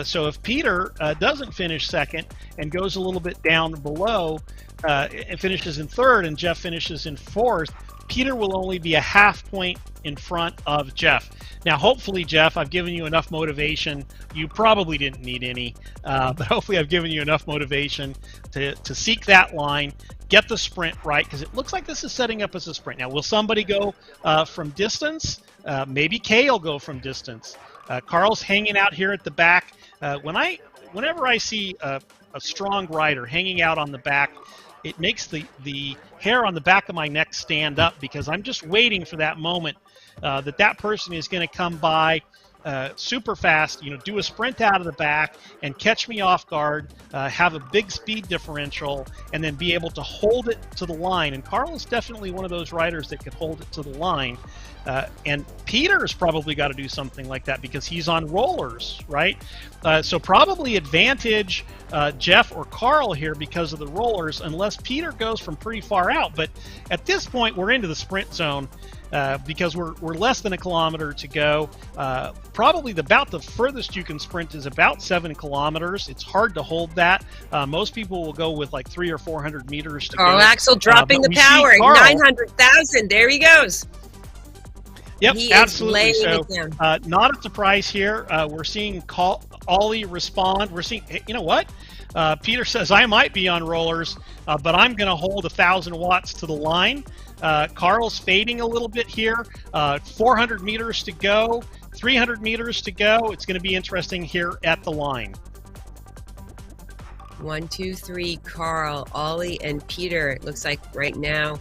So if Peter doesn't finish second and goes a little bit down below, and finishes in third, and Jeff finishes in fourth, Peter will only be a half point in front of Jeff. Now, hopefully, Jeff, I've given you enough motivation. You probably didn't need any, but hopefully I've given you enough motivation to seek that line, get the sprint right, because it looks like this is setting up as a sprint. Now, will somebody go from distance? Maybe Kay will go from distance. Carl's hanging out here at the back. Whenever I see a strong rider hanging out on the back, it makes the hair on the back of my neck stand up, because I'm just waiting for that moment that person is going to come by super fast, do a sprint out of the back and catch me off guard, have a big speed differential, and then be able to hold it to the line. And Carl is definitely one of those riders that could hold it to the line. And Peter's probably got to do something like that because he's on rollers, right? So probably advantage Jeff or Carl here because of the rollers, unless Peter goes from pretty far out. But at this point, we're into the sprint zone because we're less than a kilometer to go. Probably about the furthest you can sprint is about 7 kilometers. It's hard to hold that. Most people will go with like 300 or 400 meters to go. Axel dropping the power, 900,000. There he goes. Yep, absolutely. So, not a surprise here. We're seeing Ollie respond. We're seeing, you know what? Peter says, I might be on rollers, but I'm going to hold 1,000 watts to the line. Carl's fading a little bit here. 400 meters to go, 300 meters to go. It's going to be interesting here at the line. 1, 2, 3, Carl, Ollie, and Peter. It looks like right now,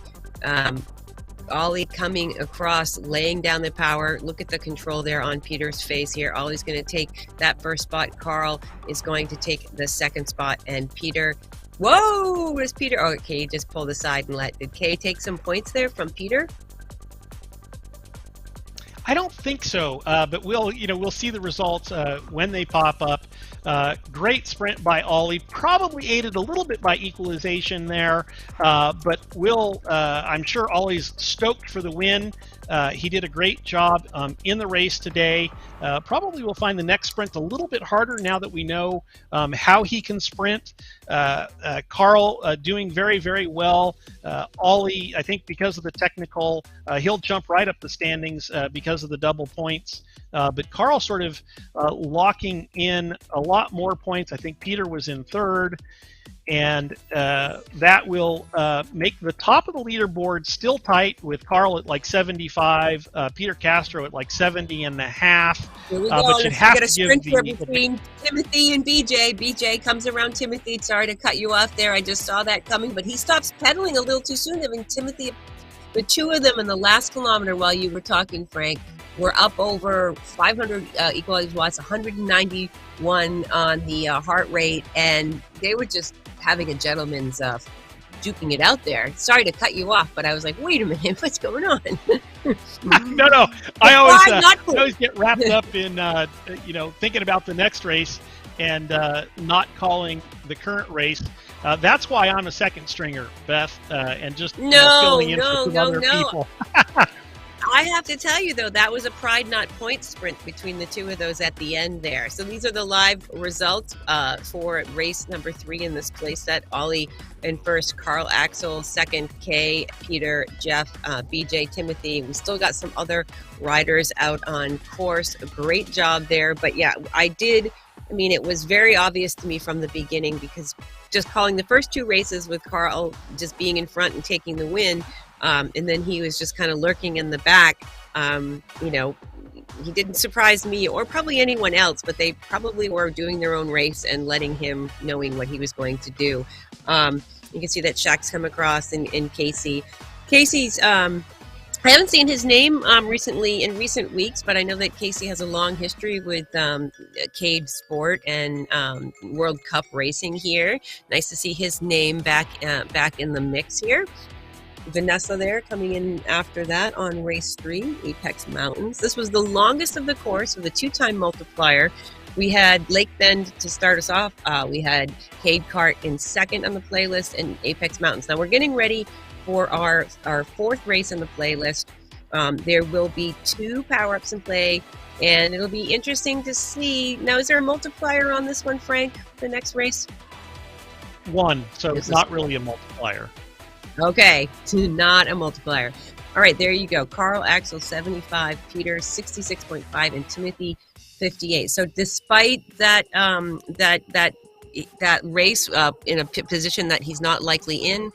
Ollie coming across, laying down the power. Look at the control there on Peter's face here. Ollie's going to take that first spot. Carl is going to take the second spot. And Peter, whoa, where's Peter? Oh, okay, he just pulled aside and did Kay take some points there from Peter? I don't think so, but we'll see the results when they pop up. Great sprint by Ollie, probably aided a little bit by equalization there, but I'm sure Ollie's stoked for the win. He did a great job in the race today. Probably will find the next sprint a little bit harder now that we know how he can sprint. Carl doing very, very well. Ollie, I think because of the technical, he'll jump right up the standings because of the double points. But Carl sort of locking in a lot more points. I think Peter was in third. And that will make the top of the leaderboard still tight with Carl at like 75, Peter Castro at like 70 and a half. Here we go. But you'd have get a to sprint give here between Timothy and BJ. BJ comes around Timothy. Sorry to cut you off there. I just saw that coming, but he stops pedaling a little too soon. Having Timothy, the two of them in the last kilometer while you were talking, Frank, were up over 500 equalized watts, 191 on the heart rate, and they were just having a gentleman's duking it out there. Sorry to cut you off, but I was like, wait a minute, what's going on? No. I always get wrapped up in thinking about the next race and not calling the current race. That's why I'm a second stringer, Beth, and just filling in for some other people. I have to tell you, though, that was a pride not point sprint between the two of those at the end there. So these are the live results for race number 3 in this play set. Ollie in first, Carl, Axel second, Kay, Peter, Jeff, BJ, Timothy. We still got some other riders out on course. A great job there. But yeah, it was very obvious to me from the beginning, because just calling the first 2 races with Carl just being in front and taking the win, and then he was just kind of lurking in the back. He didn't surprise me or probably anyone else, but they probably were doing their own race and letting him knowing what he was going to do. You can see that Shaq's come across in Casey. Casey's, I haven't seen his name recently in recent weeks, but I know that Casey has a long history with Cade Sport and World Cup racing here. Nice to see his name back in the mix here. Vanessa there coming in after that on race 3, Apex Mountains. This was the longest of the course with a 2-time multiplier. We had Lake Bend to start us off. We had Cade Cart in second on the playlist and Apex Mountains. Now we're getting ready for our 4th race in the playlist. There will be 2 power-ups in play, and it'll be interesting to see. Now, is there a multiplier on this one, Frank, the next race? 1, so it's not really a multiplier. Okay, not a multiplier. All right, there you go. Carl Axel 75, Peter 66.5, and Timothy 58. So despite that that race in a position that he's not likely in,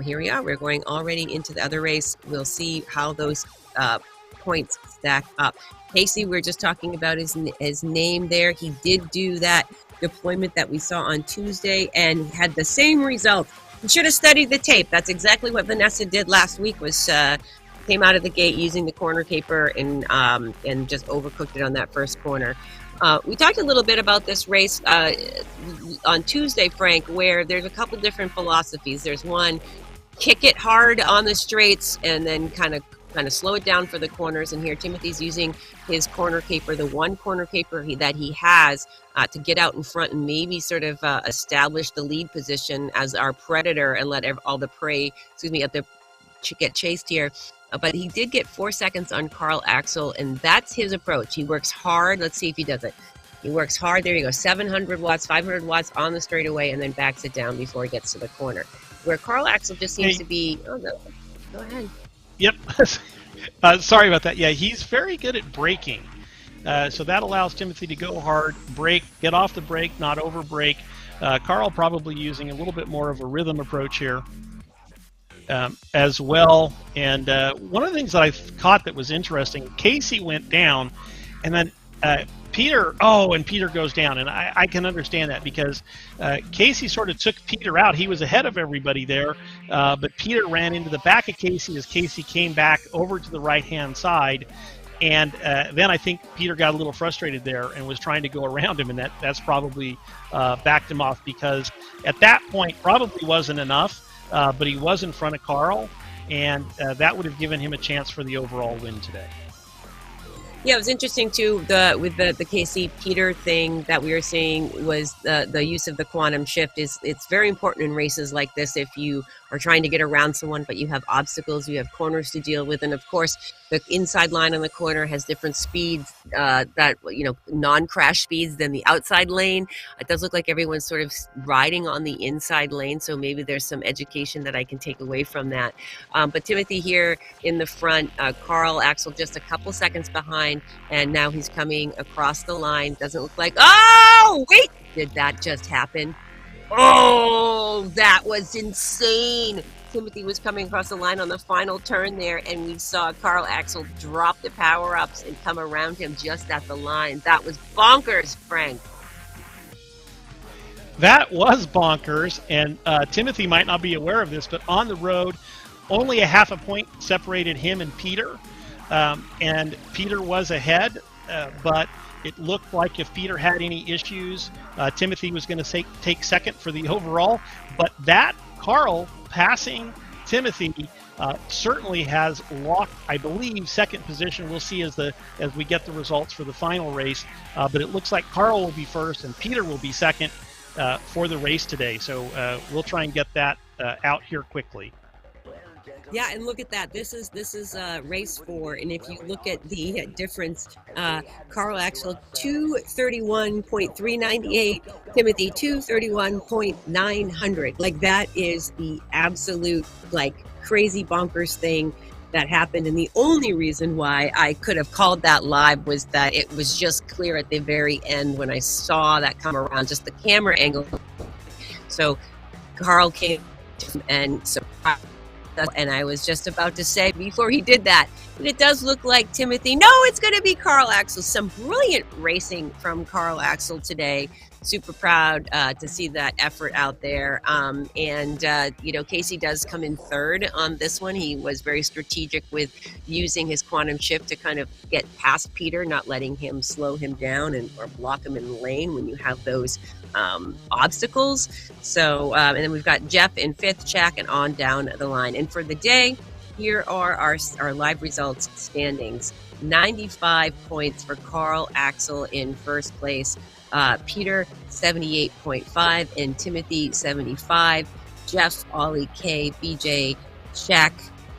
here we are. We're going already into the other race. We'll see how those points stack up. Casey, we're just talking about his name there. He did do that deployment that we saw on Tuesday and had the same result. You should have studied the tape. That's exactly what Vanessa did last week. Was came out of the gate using the corner caper and just overcooked it on that first corner. We talked a little bit about this race on Tuesday, Frank, where there's a couple different philosophies. There's one, kick it hard on the straights and then kind of slow it down for the corners. And here Timothy's using his corner caper, the one corner caper that he has to get out in front and maybe sort of establish the lead position as our predator and let all the prey, get chased here. But he did get 4 seconds on Carl Axel, and that's his approach. He works hard. Let's see if he does it. He works hard. There you go. 700 watts, 500 watts on the straightaway, and then backs it down before he gets to the corner. Where Carl Axel just seems to be... Oh, no. Go ahead. Yep. Sorry about that. Yeah, he's very good at braking. So that allows Timothy to go hard, brake, get off the brake, not over brake. Carl probably using a little bit more of a rhythm approach here as well. And one of the things that I caught that was interesting, Casey went down, and then Peter goes down. And I can understand that because Casey sort of took Peter out. He was ahead of everybody there, but Peter ran into the back of Casey as Casey came back over to the right-hand side. And then I think Peter got a little frustrated there and was trying to go around him, and that's probably backed him off, because at that point probably wasn't enough, but he was in front of Carl, and that would have given him a chance for the overall win today. Yeah, it was interesting too. With the Casey Peter thing that we were seeing was the use of the quantum shift. It's very important in races like this. If you are trying to get around someone, but you have obstacles, you have corners to deal with, and of course the inside line on the corner has different speeds, non-crash speeds than the outside lane. It does look like everyone's sort of riding on the inside lane, so maybe there's some education that I can take away from that. But Timothy here in the front, Carl Axel just a couple seconds behind, and now he's coming across the line. Doesn't look like, oh, wait, did that just happen? Oh, that was insane. Timothy was coming across the line on the final turn there, and we saw Carl Axel drop the power-ups and come around him just at the line. That was bonkers, Frank. That was bonkers, and Timothy might not be aware of this, but on the road, only a half a point separated him and Peter, and Peter was ahead, but it looked like if Peter had any issues, Timothy was going to take second for the overall. But that Carl passing Timothy certainly has locked, I believe, second position. We'll see as we get the results for the final race. But it looks like Carl will be first and Peter will be second for the race today. So we'll try and get that out here quickly. Yeah, and look at that. This is race 4, and if you look at the difference, Carl Axel 231.398, Timothy 231.900. Like, that is the absolute crazy bonkers thing that happened, and the only reason why I could have called that live was that it was just clear at the very end when I saw that come around, just the camera angle. So Carl came and surprised. And I was just about to say before he did that, but it does look like Timothy. No, it's going to be Carl Axel. Some brilliant racing from Carl Axel today. Super proud to see that effort out there. Casey does come in third on this one. He was very strategic with using his quantum shift to kind of get past Peter, not letting him slow him down or block him in the lane when you have those obstacles. So, and then we've got Jeff in fifth, Shaq, and on down the line. And for the day, here are our live results standings. 95 points for Carl Axel in first place. Peter 78.5 and Timothy 75. Jeff, Ollie, Kay, BJ, Shaq,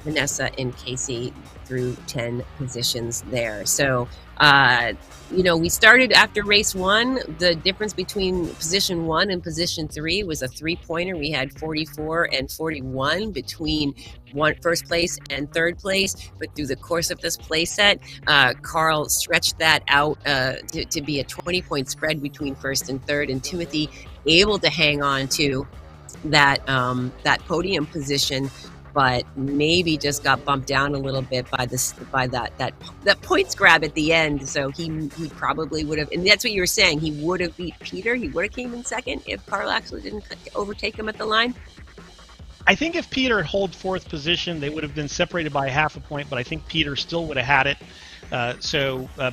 Vanessa, and Casey through 10 positions there. So, we started after race one. The difference between position 1 and position 3 was a 3-pointer. We had 44 and 41 between first place and third place. But through the course of this play set, Carl stretched that out to be a 20-point spread between first and third, and Timothy able to hang on to that podium position, but maybe just got bumped down a little bit by that points grab at the end. So he probably would have, and that's what you were saying, he would have beat Peter. He would have came in second if Carl actually didn't overtake him at the line. I think if Peter had held fourth position, they would have been separated by half a point, but I think Peter still would have had it.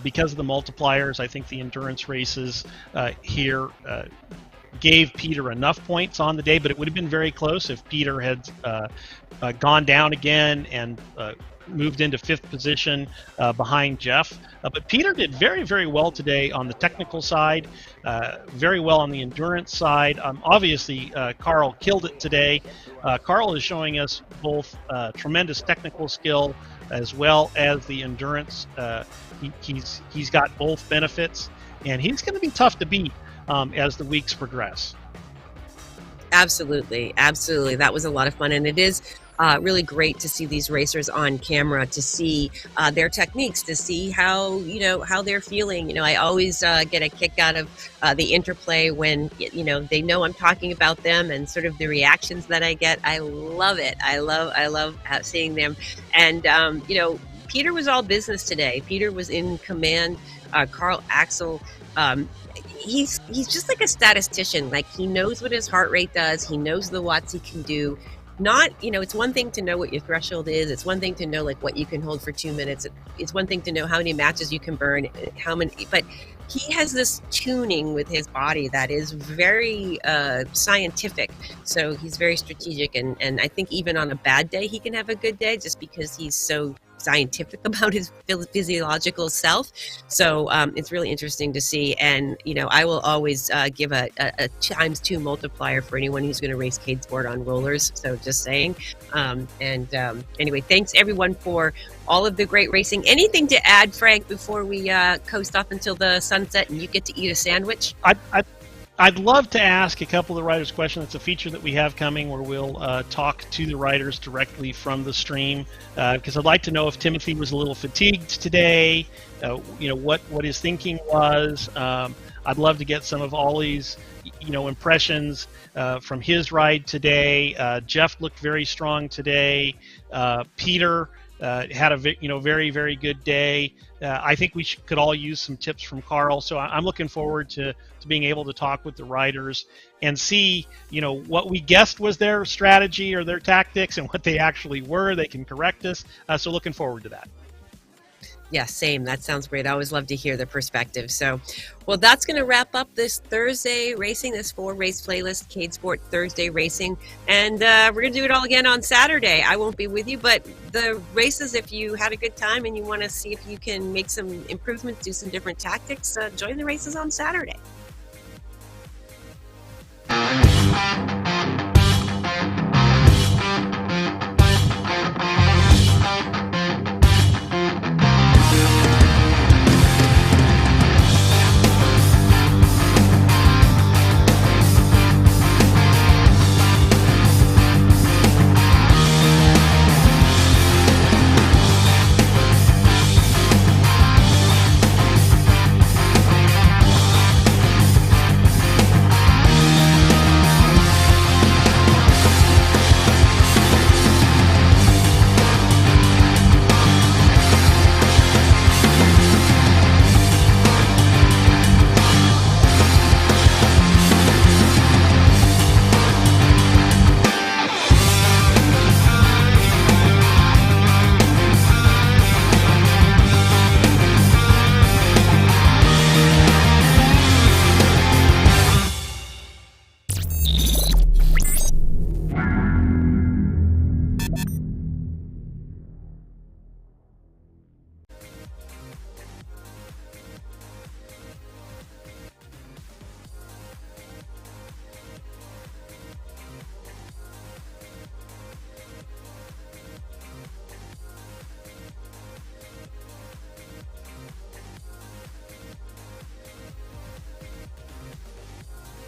Because of the multipliers, I think the endurance races here gave Peter enough points on the day, but it would have been very close if Peter had gone down again and moved into fifth position behind Jeff. But Peter did very, very well today on the technical side, very well on the endurance side. Obviously, Carl killed it today. Carl is showing us both tremendous technical skill as well as the endurance. He's got both benefits, and he's going to be tough to beat as the weeks progress. Absolutely. That was a lot of fun, and it is really great to see these racers on camera, to see their techniques, to see how they're feeling. I always get a kick out of the interplay when they know I'm talking about them, and sort of the reactions that I get. I love it. I love seeing them. And Peter was all business today. Peter was in command. Carl Axel, he's just like a statistician. Like, he knows what his heart rate does. He knows the watts he can do. Not, it's one thing to know what your threshold is. It's one thing to know like what you can hold for 2 minutes. It's one thing to know how many matches you can burn, but he has this tuning with his body that is very scientific. So he's very strategic, and I think even on a bad day, he can have a good day just because he's so scientific about his physiological self. So it's really interesting to see. And I will always give a ×2 multiplier for anyone who's going to race Cadesport on rollers. So just saying. Anyway, thanks everyone for all of the great racing. Anything to add, Frank, before we coast off until the sunset and you get to eat a sandwich? I'd love to ask a couple of the writers questions. It's a feature that we have coming where we'll talk to the writers directly from the stream, because I'd like to know if Timothy was a little fatigued today, what his thinking was. I'd love to get some of Ollie's impressions from his ride today. Jeff looked very strong today. Peter had a very, very good day. I think we could all use some tips from Carl. So I'm looking forward to being able to talk with the riders and see, what we guessed was their strategy or their tactics and what they actually were. They can correct us. So looking forward to that. Yeah, same. That sounds great. I always love to hear the perspective. So, well, that's going to wrap up this Thursday racing, this 4-race playlist, Cadesport Thursday racing. And we're going to do it all again on Saturday. I won't be with you, but the races, if you had a good time and you want to see if you can make some improvements, do some different tactics, join the races on Saturday.